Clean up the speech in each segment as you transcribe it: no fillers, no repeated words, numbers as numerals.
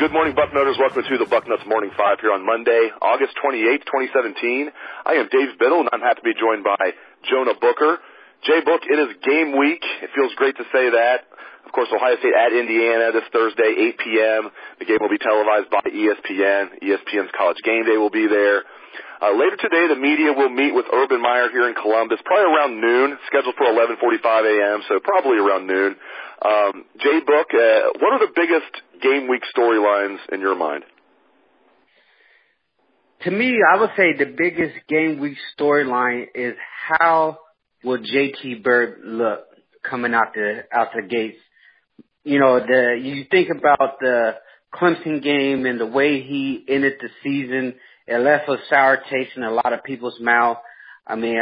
Good morning, Bucknutters. Welcome to the Bucknuts Morning 5 here on Monday, August 28th, 2017. I am Dave Biddle, and I'm happy to be joined by Jonah Booker. J-Book, it is game week. It feels great to say that. Of course, Ohio State at Indiana this Thursday, 8 p.m. The game will be televised by ESPN. ESPN's College Game Day will be there. Later today, the media will meet with Urban Meyer here in Columbus, probably around noon, scheduled for 11:45 a.m., so probably around noon. J-Book, what are the biggest game week storylines in your mind? To me, I would say the biggest game week storyline is how will JT Barrett look coming out the gates. You know, you think about the Clemson game and the way he ended the season. It left a sour taste in a lot of people's mouth. I mean,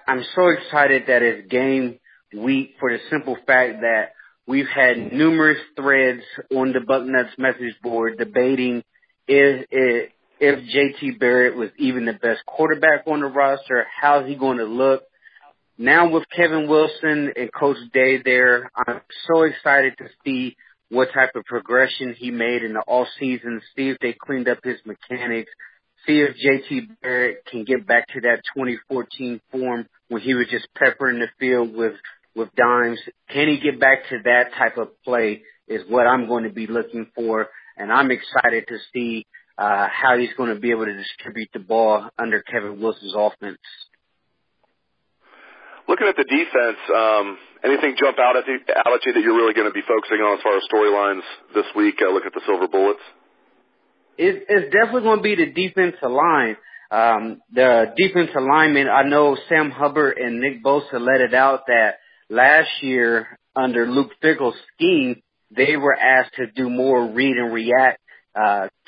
I'm so excited that it's game week for the simple fact that we've had numerous threads on the Bucknuts message board debating if JT Barrett was even the best quarterback on the roster. How's he going to look? Now with Kevin Wilson and Coach Day there, I'm so excited to see what type of progression he made in the offseason, see if they cleaned up his mechanics, see if JT Barrett can get back to that 2014 form when he was just peppering the field with dimes. Can he get back to that type of play is what I'm going to be looking for, and I'm excited to see how he's going to be able to distribute the ball under Kevin Wilson's offense. Looking at the defense, anything jump out at you that you're really going to be focusing on as far as storylines this week, looking at the Silver Bullets? It's definitely going to be the defensive line. The defensive linemen, I know Sam Hubbard and Nick Bosa let it out that last year under Luke Fickell's scheme, they were asked to do more read and react,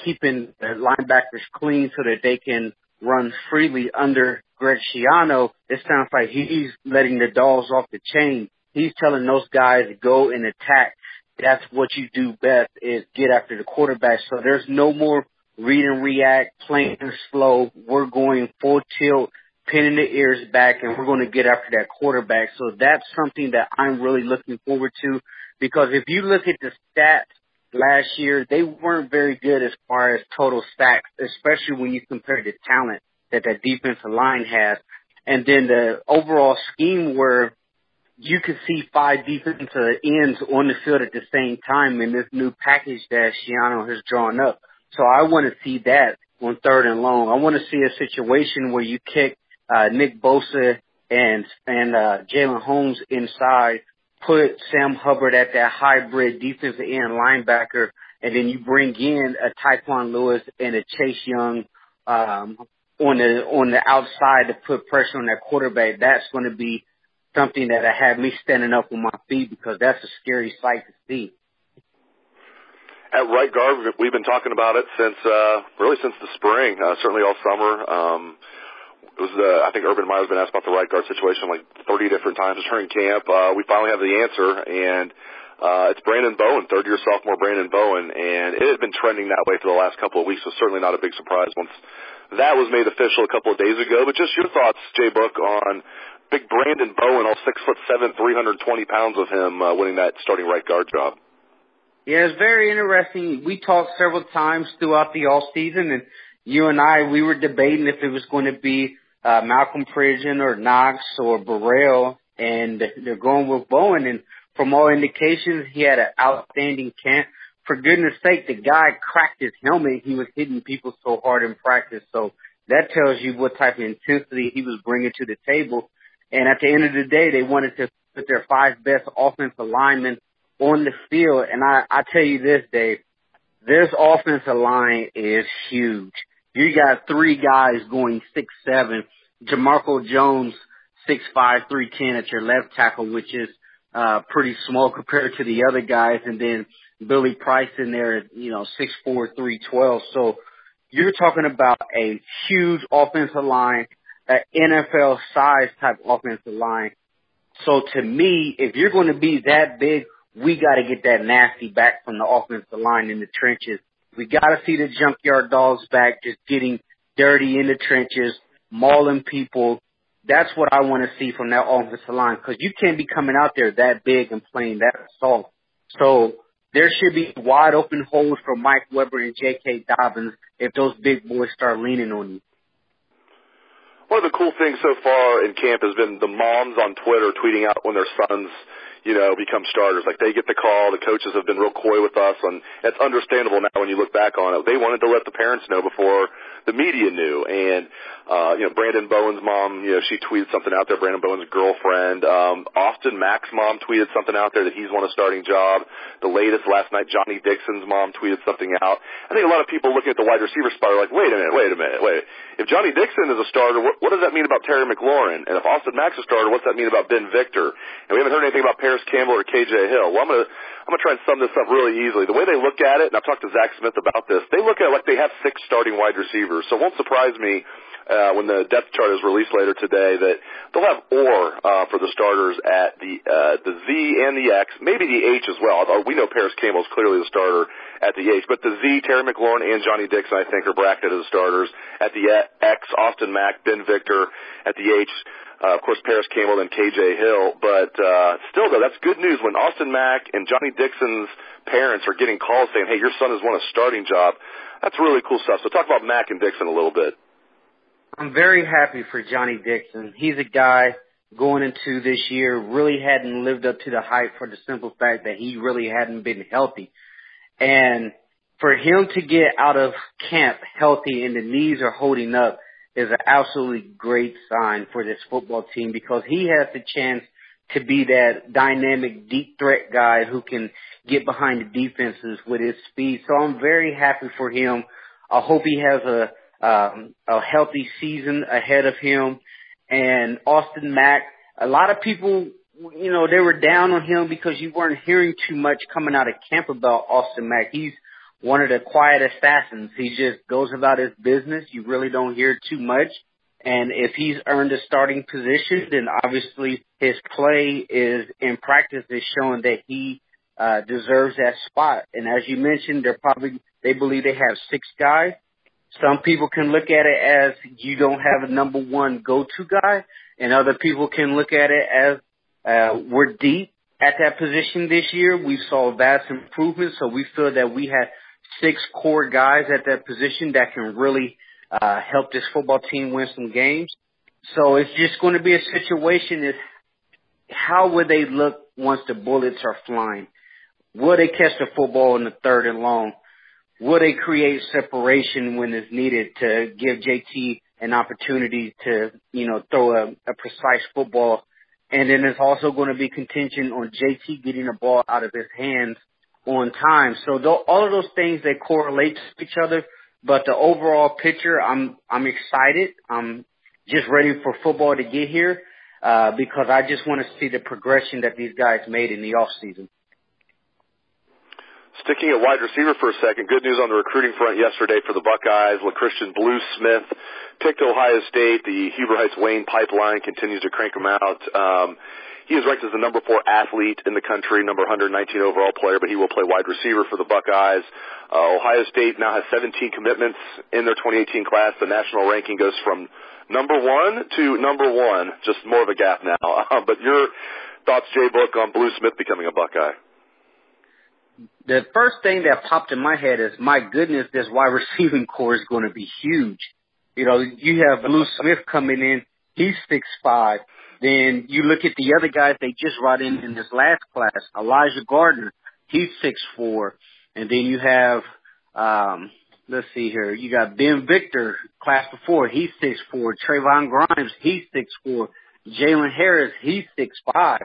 keeping the linebackers clean so that they can run freely. Under Greg Schiano, it sounds like he's letting the dogs off the chain. He's telling those guys to go and attack. That's what you do best, is get after the quarterback. So there's no more read and react, playing slow. We're going full tilt, pinning the ears back, and we're going to get after that quarterback. So that's something that I'm really looking forward to, because if you look at the stats last year, they weren't very good as far as total sacks, especially when you compare the talent that defensive line has. And then the overall scheme where you could see 5 defensive ends on the field at the same time in this new package that Schiano has drawn up. So I want to see that on 3rd and long. I want to see a situation where you kick Nick Bosa and Jalen Holmes inside, put Sam Hubbard at that hybrid defensive end linebacker, and then you bring in a Tyquan Lewis and a Chase Young on the outside to put pressure on that quarterback. That's going to be something that had me standing up on my feet, because that's a scary sight to see. At right guard, we've been talking about it since the spring, certainly all summer. I think Urban Meyer's been asked about the right guard situation like 30 different times during camp. We finally have the answer, and it's Branden Bowen, third-year sophomore Branden Bowen, and it had been trending that way for the last couple of weeks, so certainly not a big surprise once that was made official a couple of days ago. But just your thoughts, J-Book, on big Branden Bowen, all 6'7", 320 pounds of him, winning that starting right guard job. Yeah, it's very interesting. We talked several times throughout the off season, and you and I, we were debating if it was going to be Malcolm Pridgeon or Knox or Burrell, and they're going with Bowen. And from all indications, he had an outstanding camp. For goodness sake, the guy cracked his helmet. He was hitting people so hard in practice. So that tells you what type of intensity he was bringing to the table. And at the end of the day, they wanted to put their 5 best offensive linemen on the field. And I tell you this, Dave, this offensive line is huge. You got 3 guys going 6'7". Jamarco Jones, 6'5", 310 at your left tackle, which is pretty small compared to the other guys. And then Billy Price in there, 6'4", 312. So you're talking about a huge offensive line, an NFL size type offensive line. So to me, if you're going to be that big, we got to get that nasty back from the offensive line in the trenches. We got to see the junkyard dogs back, just getting dirty in the trenches, mauling people. That's what I want to see from that offensive line, because you can't be coming out there that big and playing that soft. So there should be wide open holes for Mike Weber and J.K. Dobbins if those big boys start leaning on you. One of the cool things so far in camp has been the moms on Twitter tweeting out when their sons, become starters. Like, they get the call. The coaches have been real coy with us, and it's understandable now when you look back on it. They wanted to let the parents know before the media knew. And, Branden Bowen's mom, she tweeted something out there, Branden Bowen's girlfriend. Austin Mack's mom tweeted something out there that he's won a starting job. The latest last night, Johnnie Dixon's mom tweeted something out. I think a lot of people looking at the wide receiver spot are like, wait a minute. If Johnnie Dixon is a starter, what does that mean about Terry McLaurin? And if Austin Mack's a starter, what's that mean about Ben Victor? And we haven't heard anything about Paris Campbell or KJ Hill. Well, I'm gonna try and sum this up really easily. The way they look at it, and I've talked to Zach Smith about this, they look at it like they have 6 starting wide receivers. So it won't surprise me when the depth chart is released later today that they'll have for the starters at the Z and the X, maybe the H as well. We know Paris Campbell is clearly the starter at the H, but the Z, Terry McLaurin and Johnnie Dixon, I think, are bracketed as starters. At the X, Austin Mack, Ben Victor. At the H, of course, Paris Campbell and KJ Hill. But still, though, that's good news when Austin Mack and Johnnie Dixon's parents are getting calls saying, hey, your son has won a starting job. That's really cool stuff. So talk about Mack and Dixon a little bit. I'm very happy for Johnnie Dixon. He's a guy going into this year really hadn't lived up to the hype for the simple fact that he really hadn't been healthy. And for him to get out of camp healthy and the knees are holding up is an absolutely great sign for this football team, because he has the chance to be that dynamic deep threat guy who can get behind the defenses with his speed. So I'm very happy for him. I hope he has a healthy season ahead of him. And Austin Mack, a lot of people, they were down on him because you weren't hearing too much coming out of camp about Austin Mack. He's one of the quiet assassins. He just goes about his business. You really don't hear too much. And if he's earned a starting position, then obviously his play is in practice is showing that he deserves that spot. And as you mentioned, they believe they have 6 guys. Some people can look at it as you don't have a number one go-to guy, and other people can look at it as we're deep at that position this year. We saw vast improvement, so we feel that we had 6 core guys at that position that can really help this football team win some games. So it's just going to be a situation is how would they look once the bullets are flying? Will they catch the football in the 3rd and long? Will they create separation when it's needed to give JT an opportunity to, throw a precise football? And then there's also going to be contention on JT getting the ball out of his hands on time. So all of those things, they correlate to each other. But the overall picture, I'm excited. I'm just ready for football to get here because I just want to see the progression that these guys made in the offseason. Sticking at wide receiver for a second, good news on the recruiting front yesterday for the Buckeyes. LaChristian Blue Smith picked Ohio State. The Huber Heights Wayne pipeline continues to crank him out. He is ranked as the number 4 athlete in the country, number 119 overall player, but he will play wide receiver for the Buckeyes. Ohio State now has 17 commitments in their 2018 class. The national ranking goes from number 1 to number 1, just more of a gap now. But your thoughts, Jay Book, on Blue Smith becoming a Buckeye? The first thing that popped in my head is, my goodness, this wide receiving core is going to be huge. You have Blue Smith coming in. He's 6'5". Then you look at the other guys they just brought in this last class. Elijah Gardner, he's 6'4". And then you have, let's see here, you got Ben Victor, class before, he's 6'4". Trayvon Grimes, he's 6'4". Jalen Harris, he's 6'5".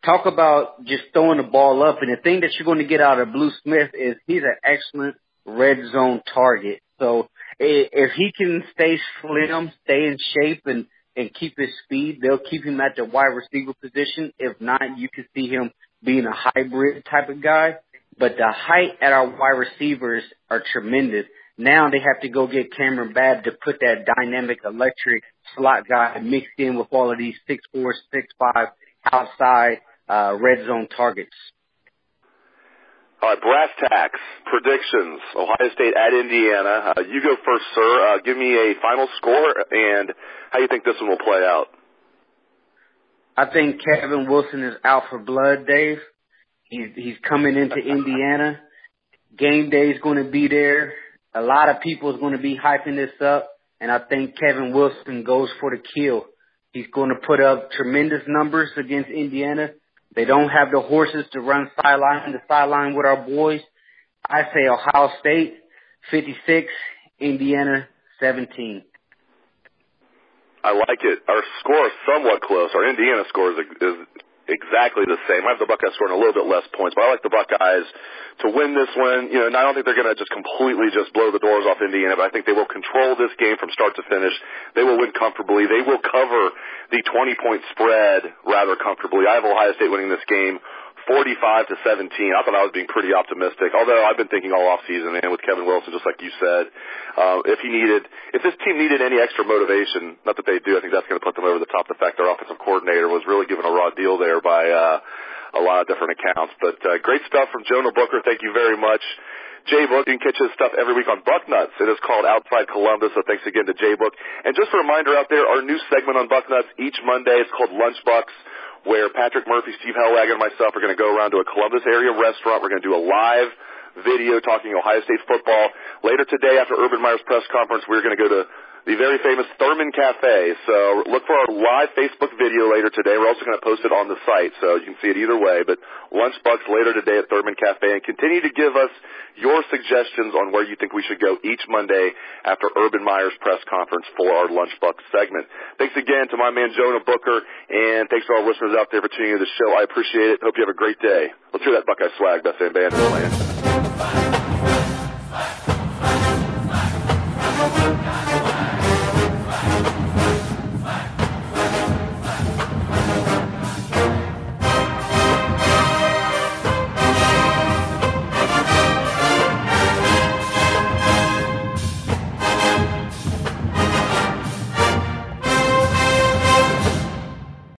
Talk about just throwing the ball up. And the thing that you're going to get out of Blue Smith is he's an excellent red zone target. So if he can stay slim, stay in shape, and keep his speed, they'll keep him at the wide receiver position. If not, you can see him being a hybrid type of guy. but the height at our wide receivers are tremendous. Now they have to go get Cameron Babb to put that dynamic, electric slot guy mixed in with all of these 6'4", 6'5", outside red zone targets. All right, brass tacks, predictions, Ohio State at Indiana. You go first, sir. Give me a final score and how you think this one will play out. I think Kevin Wilson is out for blood, Dave. He's coming into Indiana. Game day is going to be there. A lot of people is going to be hyping this up, and I think Kevin Wilson goes for the kill. He's going to put up tremendous numbers against Indiana. They don't have the horses to run sideline to sideline with our boys. I say Ohio State 56, Indiana 17. I like it. Our score is somewhat close. Our Indiana score is exactly the same. I have the Buckeyes scoring a little bit less points, but I like the Buckeyes to win this one. You know, and I don't think they're going to just completely just blow the doors off Indiana, but I think they will control this game from start to finish. They will win comfortably. They will cover the 20-point spread rather comfortably. I have Ohio State winning this game 45-17. I thought I was being pretty optimistic, although I've been thinking all offseason, and with Kevin Wilson, just like you said, if this team needed any extra motivation, not that they do, I think that's going to put them over the top. The fact their offensive coordinator was really given a raw deal there by a lot of different accounts. But great stuff from Jonah Booker. Thank you very much. J-Book, you can catch his stuff every week on Bucknuts. It is called Outside Columbus, so thanks again to J-Book. And just a reminder out there, our new segment on Bucknuts each Monday is called Lunchbucks, where Patrick Murphy, Steve Hellwagon, and myself are going to go around to a Columbus area restaurant. We're going to do a live video talking Ohio State football. Later today, after Urban Meyer's press conference, we're going to go to the very famous Thurman Cafe. So look for our live Facebook video later today. We're also going to post it on the site, so you can see it either way. But Lunchbucks later today at Thurman Cafe. And continue to give us your suggestions on where you think we should go each Monday after Urban Meyer's press conference for our Lunchbucks segment. Thanks again to my man Jonah Booker, and thanks to all listeners out there for tuning in to the show. I appreciate it. Hope you have a great day. Let's hear that Buckeye swag, best damn band in the land.